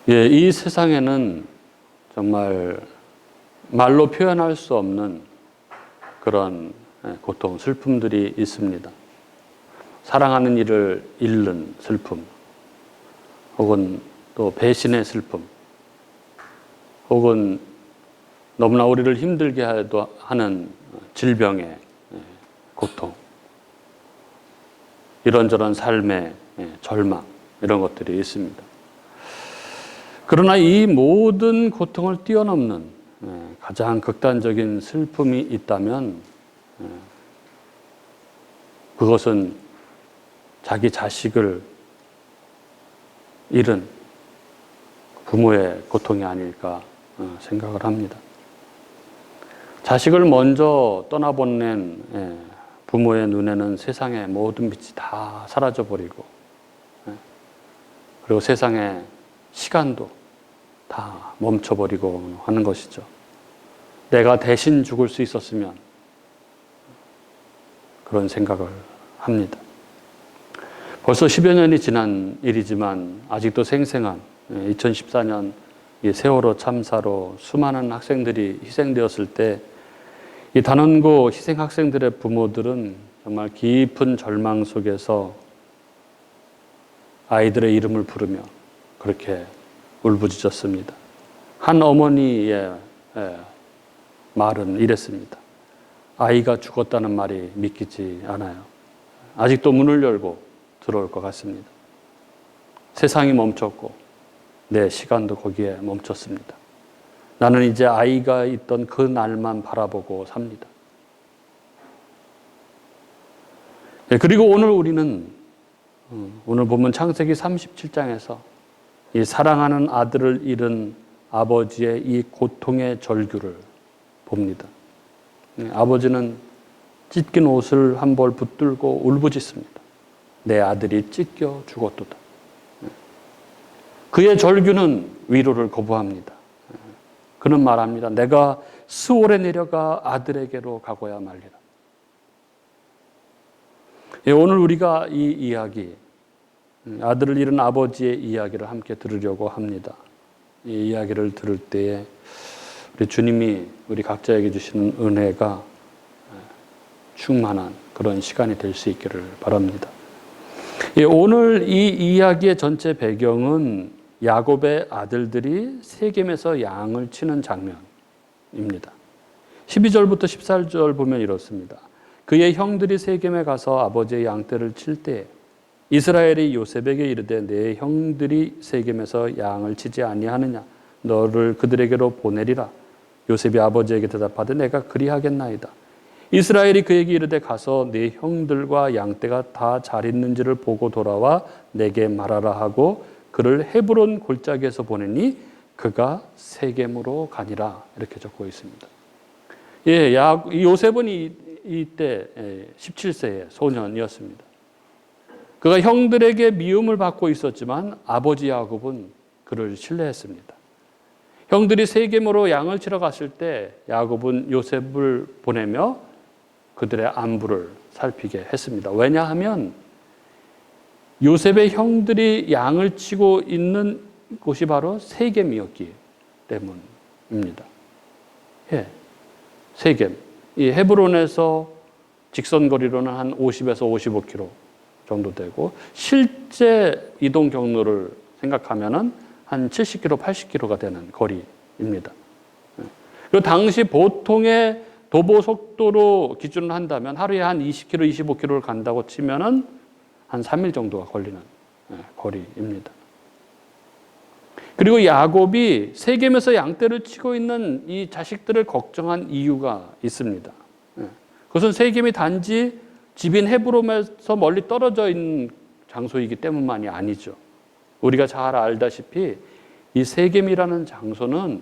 예, 이 세상에는 정말 말로 표현할 수 없는 그런 고통, 슬픔들이 있습니다. 사랑하는 이를 잃는 슬픔, 혹은 또 배신의 슬픔, 혹은 너무나 우리를 힘들게 하는 질병의 고통, 이런저런 삶의 절망, 이런 것들이 있습니다. 그러나 이 모든 고통을 뛰어넘는 가장 극단적인 슬픔이 있다면 그것은 자기 자식을 잃은 부모의 고통이 아닐까 생각을 합니다. 자식을 먼저 떠나보낸 부모의 눈에는 세상의 모든 빛이 다 사라져버리고, 그리고 세상의 시간도 다 멈춰버리고 하는 것이죠. 내가 대신 죽을 수 있었으면, 그런 생각을 합니다. 벌써 10여 년이 지난 일이지만 아직도 생생한 2014년 이 세월호 참사로 수많은 학생들이 희생되었을 때 이 단원고 희생 학생들의 부모들은 정말 깊은 절망 속에서 아이들의 이름을 부르며 그렇게 울부짖었습니다. 한 어머니의 말은 이랬습니다. 아이가 죽었다는 말이 믿기지 않아요. 아직도 문을 열고 들어올 것 같습니다. 세상이 멈췄고 내 시간도 거기에 멈췄습니다. 나는 이제 아이가 있던 그 날만 바라보고 삽니다. 그리고 오늘 우리는 오늘 보면 창세기 37장에서 이 사랑하는 아들을 잃은 아버지의 이 고통의 절규를 봅니다. 아버지는 찢긴 옷을 한 벌 붙들고 울부짖습니다. 내 아들이 찢겨 죽었도다. 그의 절규는 위로를 거부합니다. 그는 말합니다. 내가 스올에 내려가 아들에게로 가고야 말리라. 오늘 우리가 이 이야기, 아들을 잃은 아버지의 이야기를 함께 들으려고 합니다. 이 이야기를 들을 때에 우리 주님이 우리 각자에게 주시는 은혜가 충만한 그런 시간이 될 수 있기를 바랍니다. 오늘 이 이야기의 전체 배경은 야곱의 아들들이 세겜에서 양을 치는 장면입니다. 12절부터 14절 보면 이렇습니다. 그의 형들이 세겜에 가서 아버지의 양떼를 칠 때 이스라엘이 요셉에게 이르되 내 형들이 세겜에서 양을 치지 아니하느냐 너를 그들에게로 보내리라. 요셉이 아버지에게 대답하되 내가 그리하겠나이다. 이스라엘이 그에게 이르되 가서 네 형들과 양떼가 다 잘 있는지를 보고 돌아와 내게 말하라 하고 그를 헤브론 골짜기에서 보내니 그가 세겜으로 가니라. 이렇게 적고 있습니다. 요셉은 이때 17세의 소년이었습니다. 그가 형들에게 미움을 받고 있었지만 아버지 야곱은 그를 신뢰했습니다. 형들이 세겜으로 양을 치러 갔을 때 야곱은 요셉을 보내며 그들의 안부를 살피게 했습니다. 왜냐하면 요셉의 형들이 양을 치고 있는 곳이 바로 세겜이었기 때문입니다. 세겜. 이 헤브론에서 직선거리로는 한 50에서 55km 정도 되고 실제 이동 경로를 생각하면은 한 70km, 80km가 되는 거리입니다. 그리고 당시 보통의 도보 속도로 기준을 한다면 하루에 한 20km, 25km를 간다고 치면은 한 3일 정도가 걸리는 거리입니다. 그리고 야곱이 세겜에서 양떼를 치고 있는 이 자식들을 걱정한 이유가 있습니다. 그것은 세겜이 단지 집인 헤브론에서 멀리 떨어져 있는 장소이기 때문만이 아니죠. 우리가 잘 알다시피 이 세겜이라는 장소는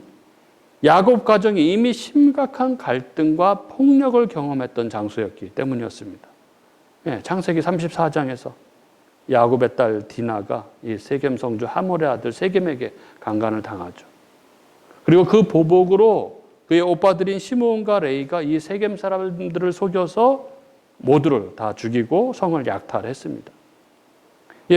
야곱 가정이 이미 심각한 갈등과 폭력을 경험했던 장소였기 때문이었습니다. 창세기 34장에서 야곱의 딸 디나가 이 세겜 성주 하몰의 아들 세겜에게 강간을 당하죠. 그리고 그 보복으로 그의 오빠들인 시므온과 레이가 이 세겜 사람들을 속여서 모두를 다 죽이고 성을 약탈했습니다.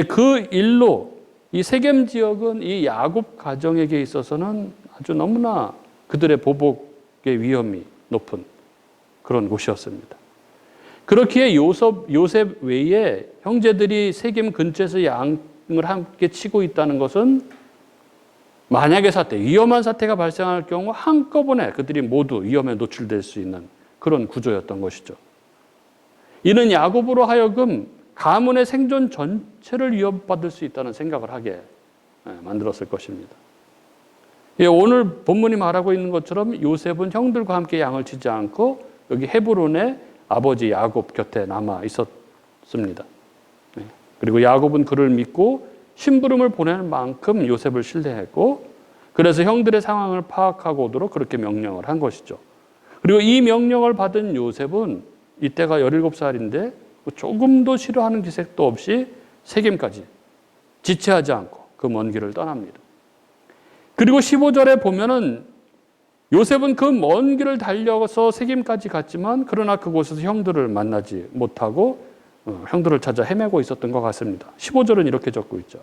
그 일로 이 세겜 지역은 이 야곱 가정에게 있어서는 아주 너무나 그들의 보복의 위험이 높은 그런 곳이었습니다. 그렇기에 요셉 외에 형제들이 세겜 근처에서 양을 함께 치고 있다는 것은 만약의 사태, 위험한 사태가 발생할 경우 한꺼번에 그들이 모두 위험에 노출될 수 있는 그런 구조였던 것이죠. 이는 야곱으로 하여금 가문의 생존 전체를 위협받을 수 있다는 생각을 하게 만들었을 것입니다. 오늘 본문이 말하고 있는 것처럼 요셉은 형들과 함께 양을 치지 않고 여기 헤브론의 아버지 야곱 곁에 남아 있었습니다. 그리고 야곱은 그를 믿고 심부름을 보낼 만큼 요셉을 신뢰했고, 그래서 형들의 상황을 파악하고 오도록 그렇게 명령을 한 것이죠. 그리고 이 명령을 받은 요셉은 이때가 17살인데 조금도 싫어하는 기색도 없이 세겜까지 지체하지 않고 그 먼 길을 떠납니다. 그리고 15절에 보면은 요셉은 그 먼 길을 달려서 세겜까지 갔지만 그러나 그곳에서 형들을 만나지 못하고 형들을 찾아 헤매고 있었던 것 같습니다. 15절은 이렇게 적고 있죠.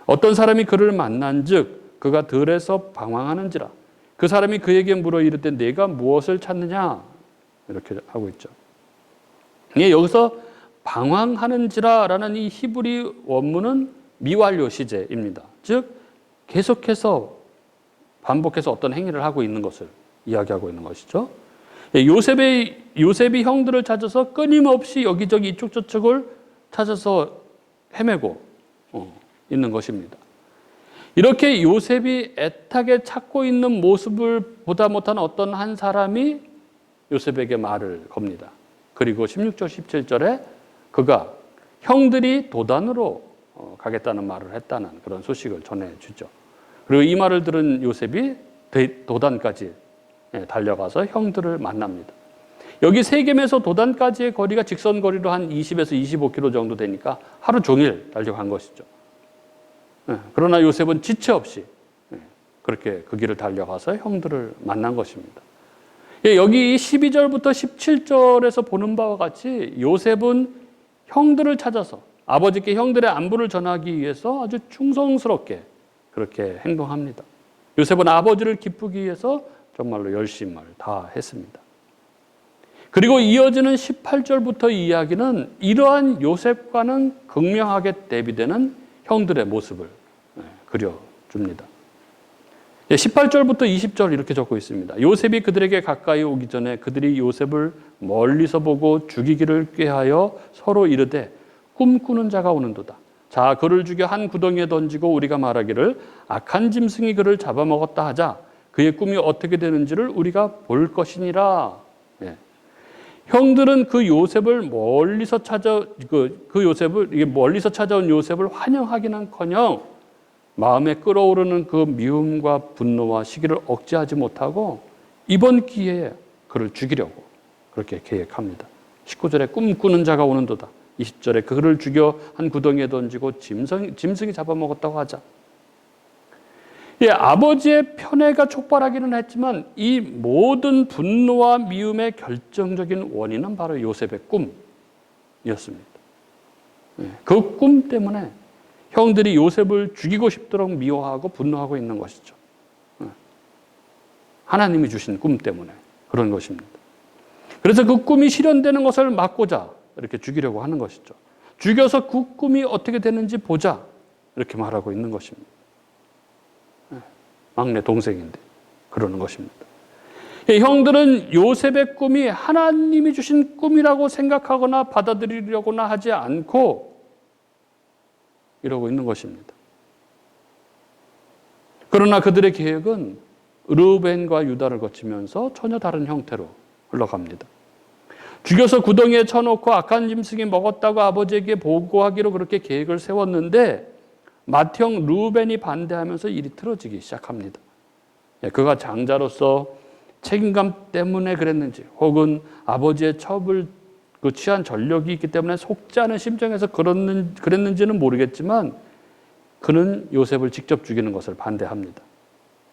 어떤 사람이 그를 만난즉 그가 들에서 방황하는지라 그 사람이 그에게 물어 이르되 내가 무엇을 찾느냐 이렇게 하고 있죠. 여기서 방황하는지라라는 이 히브리 원문은 미완료 시제입니다. 즉 계속해서 반복해서 어떤 행위를 하고 있는 것을 이야기하고 있는 것이죠. 요셉이 형들을 찾아서 끊임없이 여기저기 이쪽 저쪽을 찾아서 헤매고 있는 것입니다. 이렇게 요셉이 애타게 찾고 있는 모습을 보다 못한 어떤 한 사람이 요셉에게 말을 겁니다. 그리고 16절, 17절에 그가 형들이 도단으로 가겠다는 말을 했다는 그런 소식을 전해주죠. 그리고 이 말을 들은 요셉이 도단까지 달려가서 형들을 만납니다. 여기 세겜에서 도단까지의 거리가 직선 거리로 한 20에서 25km 정도 되니까 하루 종일 달려간 것이죠. 그러나 요셉은 지체 없이 그렇게 그 길을 달려가서 형들을 만난 것입니다. 여기 12절부터 17절에서 보는 바와 같이 요셉은 형들을 찾아서 아버지께 형들의 안부를 전하기 위해서 아주 충성스럽게 그렇게 행동합니다. 요셉은 아버지를 기쁘기 위해서 정말로 열심을 다했습니다. 그리고 이어지는 18절부터 이야기는 이러한 요셉과는 극명하게 대비되는 형들의 모습을 그려줍니다. 18절부터 20절 이렇게 적고 있습니다. 요셉이 그들에게 가까이 오기 전에 그들이 요셉을 멀리서 보고 죽이기를 꾀하여 서로 이르되 꿈꾸는 자가 오는도다. 자, 그를 죽여 한 구덩이에 던지고 우리가 말하기를 악한 짐승이 그를 잡아먹었다 하자. 그의 꿈이 어떻게 되는지를 우리가 볼 것이니라. 형들은 그 요셉을 멀리서 찾아온 요셉을 환영하기는커녕 마음에 끓어오르는 그 미움과 분노와 시기를 억제하지 못하고 이번 기회에 그를 죽이려고 그렇게 계획합니다. 19절에 꿈꾸는 자가 오는도다. 20절에 그를 죽여 한 구덩이에 던지고 짐승이 잡아먹었다고 하자. 아버지의 편애가 촉발하기는 했지만 이 모든 분노와 미움의 결정적인 원인은 바로 요셉의 꿈이었습니다. 그 꿈 때문에 형들이 요셉을 죽이고 싶도록 미워하고 분노하고 있는 것이죠. 하나님이 주신 꿈 때문에 그런 것입니다. 그래서 그 꿈이 실현되는 것을 막고자 이렇게 죽이려고 하는 것이죠. 죽여서 그 꿈이 어떻게 되는지 보자 이렇게 말하고 있는 것입니다. 막내 동생인데 그러는 것입니다. 형들은 요셉의 꿈이 하나님이 주신 꿈이라고 생각하거나 받아들이려고나 하지 않고 이러고 있는 것입니다. 그러나 그들의 계획은 르우벤과 유다를 거치면서 전혀 다른 형태로 흘러갑니다. 죽여서 구덩이에 쳐놓고 악한 짐승이 먹었다고 아버지에게 보고하기로 그렇게 계획을 세웠는데 맏형 르우벤이 반대하면서 일이 틀어지기 시작합니다. 그가 장자로서 책임감 때문에 그랬는지 혹은 아버지의 첩을 취한 전력이 있기 때문에 속지 않은 심정에서 그랬는지는 모르겠지만 그는 요셉을 직접 죽이는 것을 반대합니다.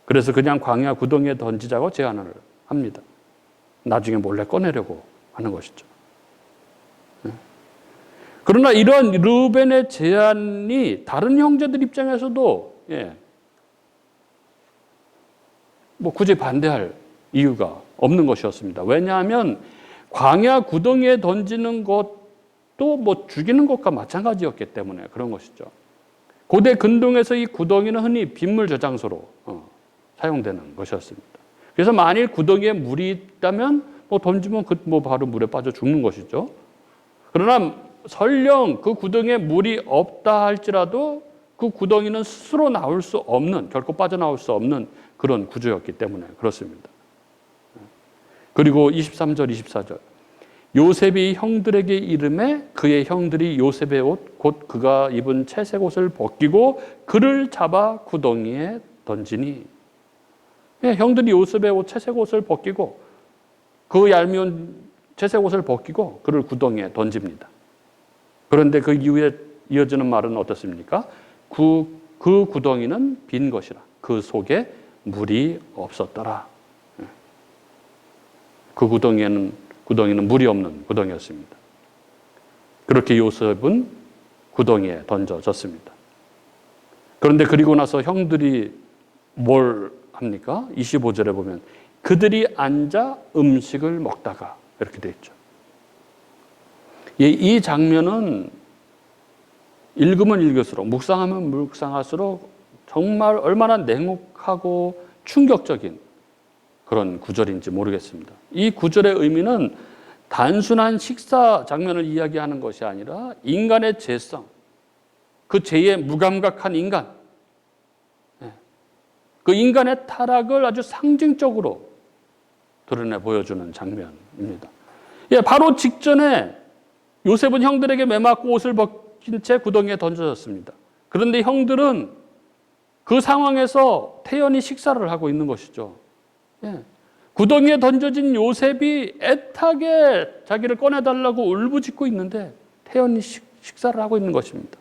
그래서 그냥 광야 구덩이에 던지자고 제안을 합니다. 나중에 몰래 꺼내려고 하는 것이죠. 그러나 이러한 르우벤의 제안이 다른 형제들 입장에서도 뭐 굳이 반대할 이유가 없는 것이었습니다. 왜냐하면 광야 구덩이에 던지는 것도 뭐 죽이는 것과 마찬가지였기 때문에 그런 것이죠. 고대 근동에서 이 구덩이는 흔히 빗물 저장소로 사용되는 것이었습니다. 그래서 만일 구덩이에 물이 있다면 뭐 던지면 뭐 바로 물에 빠져 죽는 것이죠. 그러나 설령 그 구덩이에 물이 없다 할지라도 그 구덩이는 스스로 나올 수 없는, 결코 빠져나올 수 없는 그런 구조였기 때문에 그렇습니다. 그리고 23절, 24절. 요셉이 형들에게 이르매 그의 형들이 요셉의 옷, 곧 그가 입은 채색 옷을 벗기고 그를 잡아 구덩이에 던지니. 형들이 요셉의 옷, 채색 옷을 벗기고 그 얄미운 채색 옷을 벗기고 그를 구덩이에 던집니다. 그런데 그 이후에 이어지는 말은 어떻습니까? 그 구덩이는 빈 것이라. 그 속에 물이 없었더라. 그 구덩이는 물이 없는 구덩이였습니다. 그렇게 요셉은 구덩이에 던져졌습니다. 그런데 그리고 나서 형들이 뭘 합니까? 25절에 보면 그들이 앉아 음식을 먹다가 이렇게 되어 있죠. 이 장면은 읽으면 읽을수록, 묵상하면 묵상할수록 정말 얼마나 냉혹하고 충격적인 그런 구절인지 모르겠습니다. 이 구절의 의미는 단순한 식사 장면을 이야기하는 것이 아니라 인간의 죄성, 그 죄에 무감각한 인간, 그 인간의 타락을 아주 상징적으로 드러내 보여주는 장면입니다. 바로 직전에 요셉은 형들에게 매맞고 옷을 벗긴 채 구덩이에 던져졌습니다. 그런데 형들은 그 상황에서 태연히 식사를 하고 있는 것이죠. 구덩이에 던져진 요셉이 애타게 자기를 꺼내달라고 울부짖고 있는데 태연히 식사를 하고 있는 것입니다.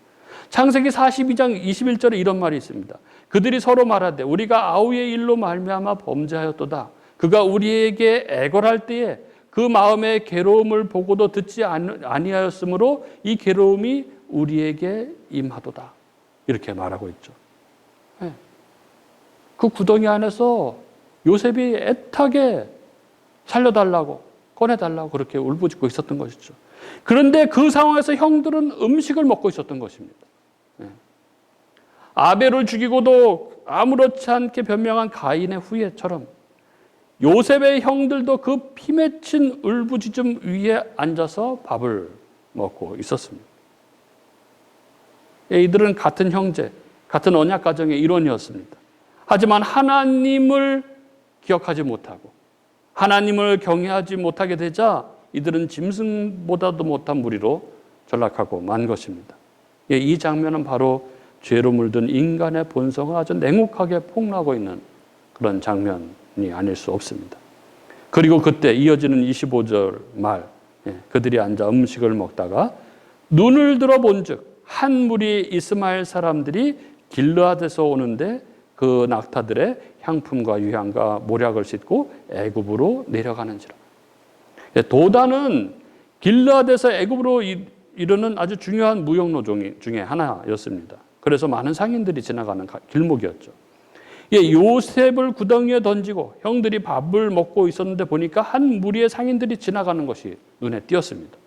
창세기 42장 21절에 이런 말이 있습니다. 그들이 서로 말하되 우리가 아우의 일로 말미암아 범죄하였도다. 그가 우리에게 애걸할 때에 그 마음의 괴로움을 보고도 듣지 아니하였으므로 이 괴로움이 우리에게 임하도다. 이렇게 말하고 있죠. 그 구덩이 안에서 요셉이 애타게 살려달라고, 꺼내달라고 그렇게 울부짖고 있었던 것이죠. 그런데 그 상황에서 형들은 음식을 먹고 있었던 것입니다. 아벨을 죽이고도 아무렇지 않게 변명한 가인의 후예처럼 요셉의 형들도 그 피 맺힌 울부짖음 위에 앉아서 밥을 먹고 있었습니다. 이들은 같은 형제, 같은 언약 가정의 일원이었습니다. 하지만 하나님을 기억하지 못하고 하나님을 경외하지 못하게 되자 이들은 짐승보다도 못한 무리로 전락하고 만 것입니다. 이 장면은 바로 죄로 물든 인간의 본성을 아주 냉혹하게 폭로하고 있는 그런 장면이 아닐 수 없습니다. 그리고 그때 이어지는 25절 말, 그들이 앉아 음식을 먹다가 눈을 들어 본즉 한 무리 이스마엘 사람들이 길르앗에서 오는데 그 낙타들의 향품과 유향과 모략을 싣고 애굽으로 내려가는지라. 도단은 길르앗에서 애굽으로 이르는 아주 중요한 무역로 중에 하나였습니다. 그래서 많은 상인들이 지나가는 길목이었죠. 요셉을 구덩이에 던지고 형들이 밥을 먹고 있었는데 보니까 한 무리의 상인들이 지나가는 것이 눈에 띄었습니다.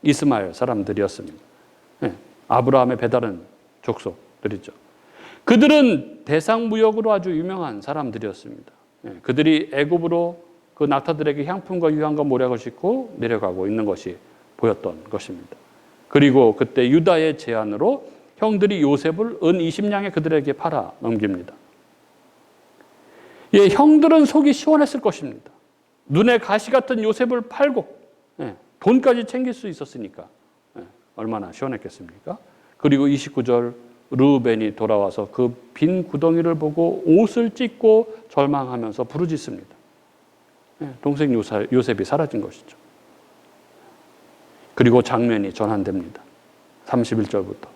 이스마엘 사람들이었습니다. 아브라함의 배다른 족속들이죠. 그들은 대상무역으로 아주 유명한 사람들이었습니다. 그들이 애굽으로 그 낙타들에게 향품과 유향과 모략을 싣고 내려가고 있는 것이 보였던 것입니다. 그리고 그때 유다의 제안으로 형들이 요셉을 은 20냥에 그들에게 팔아 넘깁니다. 형들은 속이 시원했을 것입니다. 눈에 가시 같은 요셉을 팔고 돈까지 챙길 수 있었으니까 얼마나 시원했겠습니까? 그리고 29절 르우벤이 돌아와서 그 빈 구덩이를 보고 옷을 찢고 절망하면서 부르짖습니다. 동생 요셉이 사라진 것이죠. 그리고 장면이 전환됩니다. 31절부터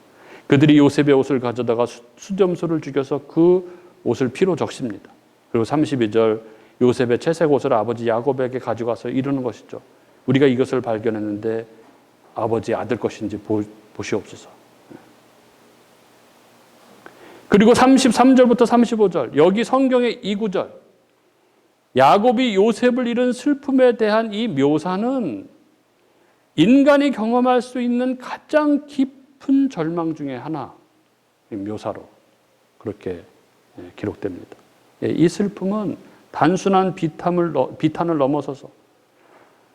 그들이 요셉의 옷을 가져다가 수점수를 죽여서 그 옷을 피로 적십니다. 그리고 32절 요셉의 채색 옷을 아버지 야곱에게 가져가서 이르는 것이죠. 우리가 이것을 발견했는데 아버지 아들 것인지 보시옵소서. 그리고 33절부터 35절, 여기 성경의 이 구절, 야곱이 요셉을 잃은 슬픔에 대한 이 묘사는 인간이 경험할 수 있는 가장 깊은 절망 중에 하나 묘사로 그렇게 기록됩니다. 이 슬픔은 단순한 비탄을 넘어서서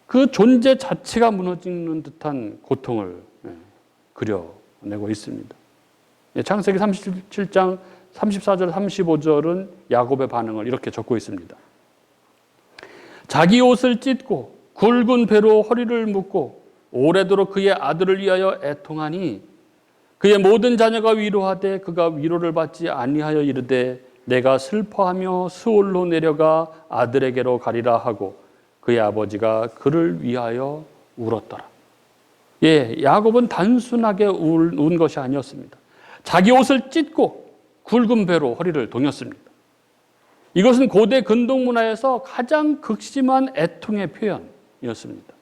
그 존재 자체가 무너지는 듯한 고통을 그려내고 있습니다. 창세기 37장 34절 35절은 야곱의 반응을 이렇게 적고 있습니다. 자기 옷을 찢고 굵은 배로 허리를 묶고 오래도록 그의 아들을 위하여 애통하니 그의 모든 자녀가 위로하되 그가 위로를 받지 아니하여 이르되 내가 슬퍼하며 스올로 내려가 아들에게로 가리라 하고 그의 아버지가 그를 위하여 울었더라. 야곱은 단순하게 운 것이 아니었습니다. 자기 옷을 찢고 굵은 배로 허리를 동였습니다. 이것은 고대 근동 문화에서 가장 극심한 애통의 표현이었습니다.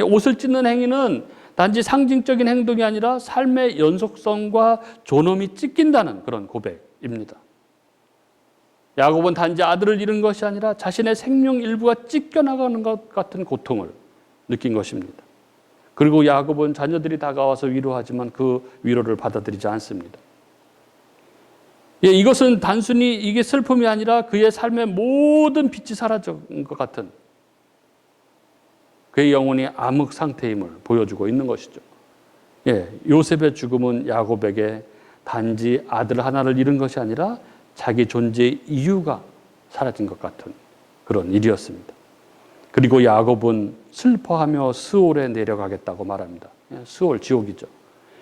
옷을 찢는 행위는 단지 상징적인 행동이 아니라 삶의 연속성과 존엄이 찢긴다는 그런 고백입니다. 야곱은 단지 아들을 잃은 것이 아니라 자신의 생명 일부가 찢겨나가는 것 같은 고통을 느낀 것입니다. 그리고 야곱은 자녀들이 다가와서 위로하지만 그 위로를 받아들이지 않습니다. 이것은 단순히 이게 슬픔이 아니라 그의 삶의 모든 빛이 사라진 것 같은 그의 영혼이 암흑 상태임을 보여주고 있는 것이죠. 요셉의 죽음은 야곱에게 단지 아들 하나를 잃은 것이 아니라 자기 존재의 이유가 사라진 것 같은 그런 일이었습니다. 그리고 야곱은 슬퍼하며 스올에 내려가겠다고 말합니다. 스올, 지옥이죠.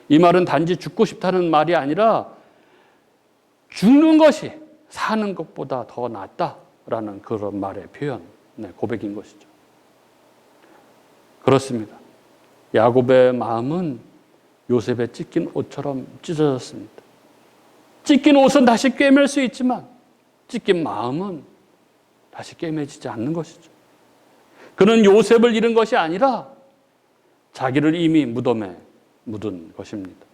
이 말은 단지 죽고 싶다는 말이 아니라 죽는 것이 사는 것보다 더 낫다라는 그런 말의 표현, 고백인 것이죠. 그렇습니다. 야곱의 마음은 요셉의 찢긴 옷처럼 찢어졌습니다. 찢긴 옷은 다시 꿰맬 수 있지만 찢긴 마음은 다시 꿰매지지 않는 것이죠. 그는 요셉을 잃은 것이 아니라 자기를 이미 무덤에 묻은 것입니다.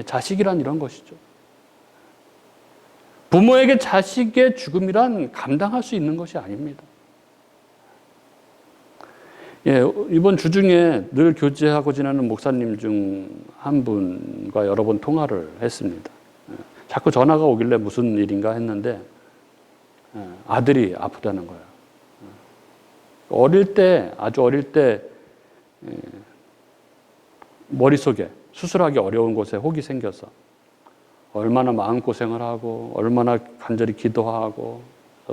자식이란 이런 것이죠. 부모에게 자식의 죽음이란 감당할 수 있는 것이 아닙니다. 이번 주 중에 늘 교제하고 지내는 목사님 중 한 분과 여러 번 통화를 했습니다. 자꾸 전화가 오길래 무슨 일인가 했는데 아들이 아프다는 거예요. 아주 어릴 때 머릿속에 수술하기 어려운 곳에 혹이 생겨서 얼마나 마음고생을 하고 얼마나 간절히 기도하고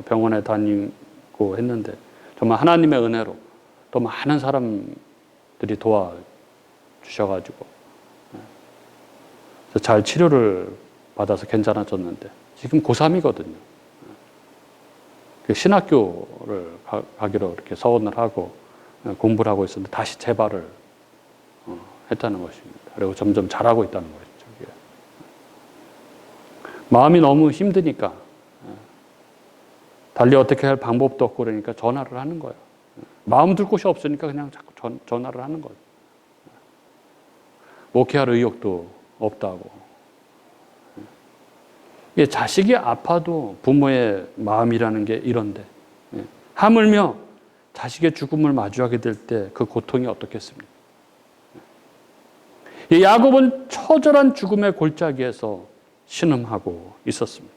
병원에 다니고 했는데 정말 하나님의 은혜로 또 많은 사람들이 도와주셔가지고 잘 치료를 받아서 괜찮아졌는데 지금 고3이거든요. 신학교를 가기로 이렇게 서원을 하고 공부를 하고 있었는데 다시 재발을 했다는 것입니다. 그리고 점점 잘하고 있다는 것이죠. 마음이 너무 힘드니까 달리 어떻게 할 방법도 없고 그러니까 전화를 하는 거예요. 마음 둘 곳이 없으니까 그냥 자꾸 전화를 하는 거예요. 목회할 의욕도 없다고. 자식이 아파도 부모의 마음이라는 게 이런데 하물며 자식의 죽음을 마주하게 될 때 그 고통이 어떻겠습니까? 야곱은 처절한 죽음의 골짜기에서 신음하고 있었습니다.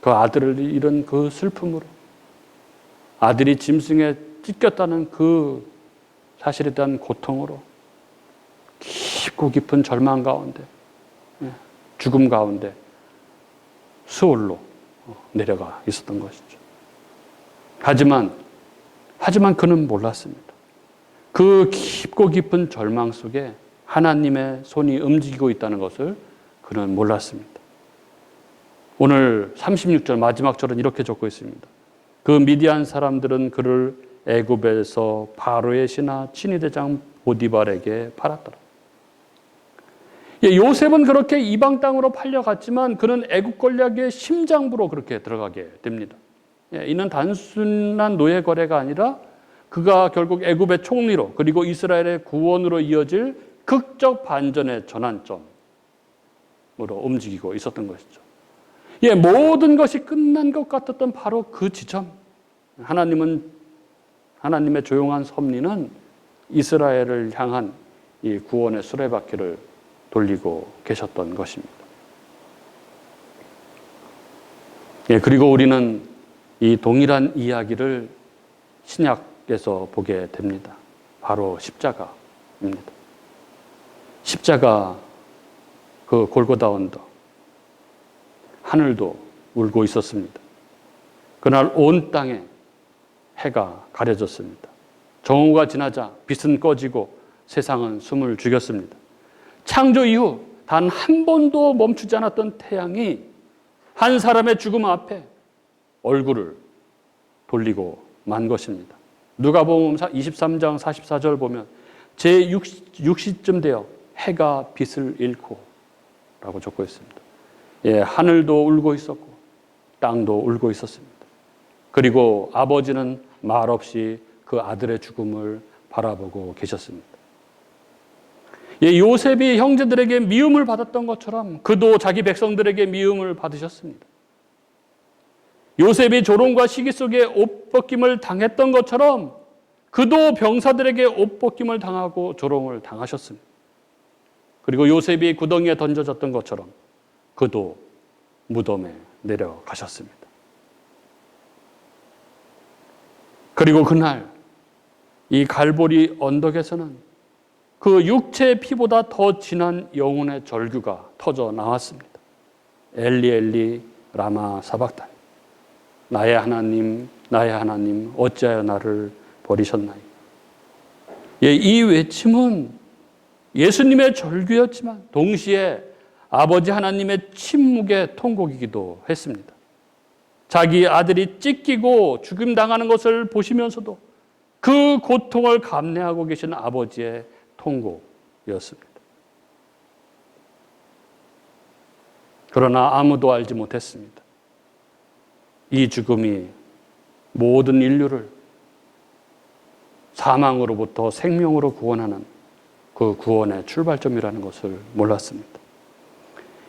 그 아들을 잃은 그 슬픔으로 아들이 짐승에 찢겼다는 그 사실에 대한 고통으로 깊고 깊은 절망 가운데 죽음 가운데 수올로 내려가 있었던 것이죠. 하지만 그는 몰랐습니다. 그 깊고 깊은 절망 속에 하나님의 손이 움직이고 있다는 것을 그는 몰랐습니다. 오늘 36절 마지막 절은 이렇게 적고 있습니다. 그 미디안 사람들은 그를 애굽에서 바로의 신하 친위대장 보디발에게 팔았더라. 요셉은 그렇게 이방 땅으로 팔려갔지만 그는 애굽 권력의 심장부로 그렇게 들어가게 됩니다. 이는 단순한 노예 거래가 아니라 그가 결국 애굽의 총리로 그리고 이스라엘의 구원으로 이어질 극적 반전의 전환점으로 움직이고 있었던 것이죠. 예, 모든 것이 끝난 것 같았던 바로 그 지점. 하나님의 조용한 섭리는 이스라엘을 향한 이 구원의 수레바퀴를 돌리고 계셨던 것입니다. 예, 그리고 우리는 이 동일한 이야기를 신약에서 보게 됩니다. 바로 십자가입니다. 십자가, 그 골고다 언덕, 하늘도 울고 있었습니다. 그날 온 땅에 해가 가려졌습니다. 정오가 지나자 빛은 꺼지고 세상은 숨을 죽였습니다. 창조 이후 단 한 번도 멈추지 않았던 태양이 한 사람의 죽음 앞에 얼굴을 돌리고 만 것입니다. 누가복음 23장 44절 보면 제6시쯤 되어 해가 빛을 잃고 라고 적고 있습니다. 예, 하늘도 울고 있었고 땅도 울고 있었습니다. 그리고 아버지는 말없이 그 아들의 죽음을 바라보고 계셨습니다. 예, 요셉이 형제들에게 미움을 받았던 것처럼 그도 자기 백성들에게 미움을 받으셨습니다. 요셉이 조롱과 시기 속에 옷벗김을 당했던 것처럼 그도 병사들에게 옷벗김을 당하고 조롱을 당하셨습니다. 그리고 요셉이 구덩이에 던져졌던 것처럼 그도 무덤에 내려가셨습니다. 그리고 그날 이 갈보리 언덕에서는 그 육체의 피보다 더 진한 영혼의 절규가 터져 나왔습니다. 엘리 엘리 라마 사박단, 나의 하나님 나의 하나님 어찌하여 나를 버리셨나요? 예, 이 외침은 예수님의 절규였지만 동시에 아버지 하나님의 침묵의 통곡이기도 했습니다. 자기 아들이 찢기고 죽임당하는 것을 보시면서도 그 고통을 감내하고 계신 아버지의 통곡이었습니다. 그러나 아무도 알지 못했습니다. 이 죽음이 모든 인류를 사망으로부터 생명으로 구원하는 그 구원의 출발점이라는 것을 몰랐습니다.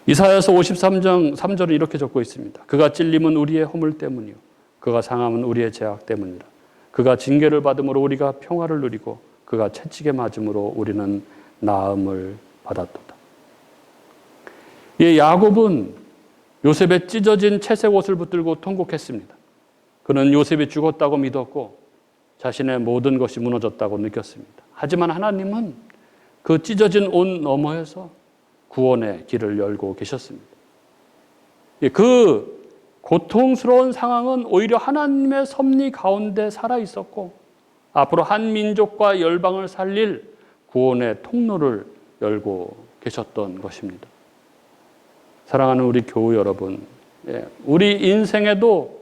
이사야서 53장 3절은 이렇게 적고 있습니다. 그가 찔림은 우리의 허물 때문이요 그가 상함은 우리의 죄악 때문이라. 그가 징계를 받음으로 우리가 평화를 누리고 그가 채찍에 맞음으로 우리는 나음을 받았도다. 예, 야곱은 요셉의 찢어진 채색 옷을 붙들고 통곡했습니다. 그는 요셉이 죽었다고 믿었고 자신의 모든 것이 무너졌다고 느꼈습니다. 하지만 하나님은 그 찢어진 옷 너머에서 구원의 길을 열고 계셨습니다. 그 고통스러운 상황은 오히려 하나님의 섭리 가운데 살아 있었고 앞으로 한 민족과 열방을 살릴 구원의 통로를 열고 계셨던 것입니다. 사랑하는 우리 교우 여러분, 우리 인생에도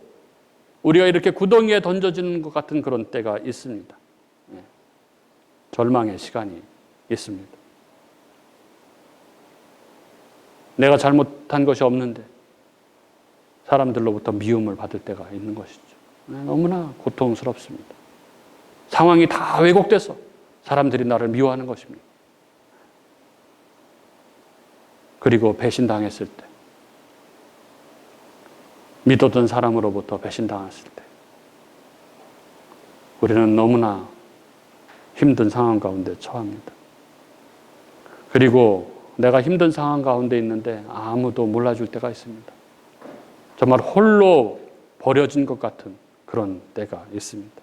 우리가 이렇게 구덩이에 던져지는 것 같은 그런 때가 있습니다. 절망의 시간이 있습니다. 내가 잘못한 것이 없는데 사람들로부터 미움을 받을 때가 있는 것이죠. 너무나 고통스럽습니다. 상황이 다 왜곡돼서 사람들이 나를 미워하는 것입니다. 그리고 배신당했을 때, 믿었던 사람으로부터 배신당했을 때 우리는 너무나 힘든 상황 가운데 처합니다. 그리고 내가 힘든 상황 가운데 있는데 아무도 몰라줄 때가 있습니다. 정말 홀로 버려진 것 같은 그런 때가 있습니다.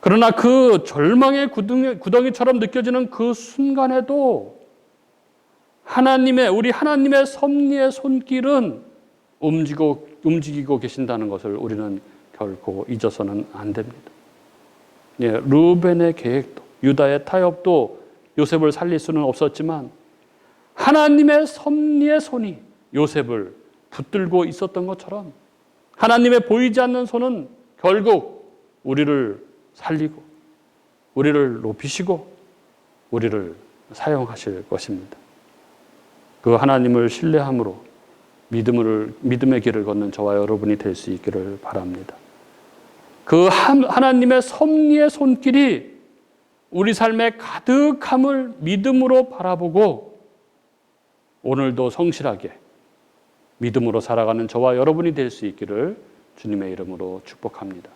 그러나 그 절망의 구덩이처럼 느껴지는 그 순간에도 우리 하나님의 섭리의 손길은 움직이고 계신다는 것을 우리는 결코 잊어서는 안 됩니다. 예, 루벤의 계획도 유다의 타협도 요셉을 살릴 수는 없었지만 하나님의 섭리의 손이 요셉을 붙들고 있었던 것처럼 하나님의 보이지 않는 손은 결국 우리를 살리고 우리를 높이시고 우리를 사용하실 것입니다. 그 하나님을 신뢰함으로 믿음의 길을 걷는 저와 여러분이 될 수 있기를 바랍니다. 그 하나님의 섭리의 손길이 우리 삶의 가득함을 믿음으로 바라보고 오늘도 성실하게 믿음으로 살아가는 저와 여러분이 될 수 있기를 주님의 이름으로 축복합니다.